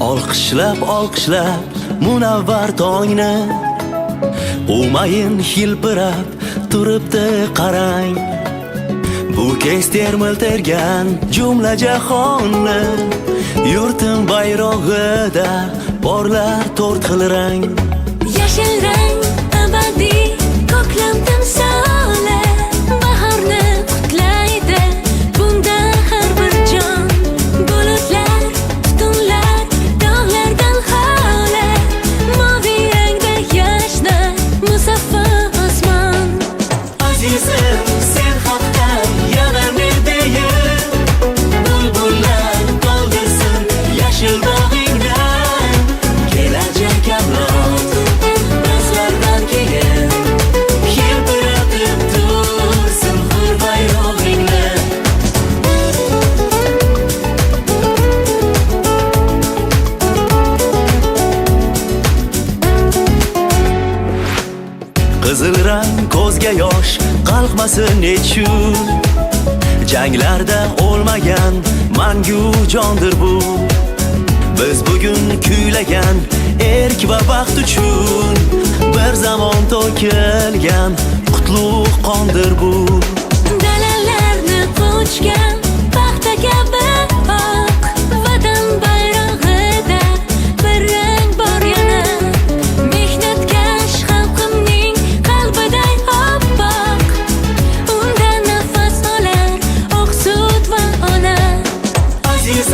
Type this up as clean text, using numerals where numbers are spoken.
Olqishlab olqishlab munavvar tongni umayin hilpirab turibdi qarang. Bu kez termil-tergan jumla jahonni yurtim bayrog'ida porlar to'rt xil rang. Yashil rang abadiy ko'klam timsoli bahorni qutlaydi bunda har bir jon. Bulutlar, tutunlar, dog'lardan xoli moviy rangda yashnar musaffo osmon. Azizim sen haqdan yana ne deyim, bulbullar to'ldirsin yashil bog'ingdan. Kelajak avlod bizlardan keyin hilpiratib tursin hur bayrog'ingni. Qizil rang ko'zga yosh qalqmasin nechun, janglarda o'lmagan mangu jondir bu. Biz bugun kuylagan erk va baxt uchun bir zamon to'kilgan qutlug' qondir bu. Dalalarni quchgan paxta kabi oq vatan bayrog'ida bir rang bor yana. Mehnatkash xalqimning qalbiday oppoq, unda nafas olar oq sut va ona. Aziz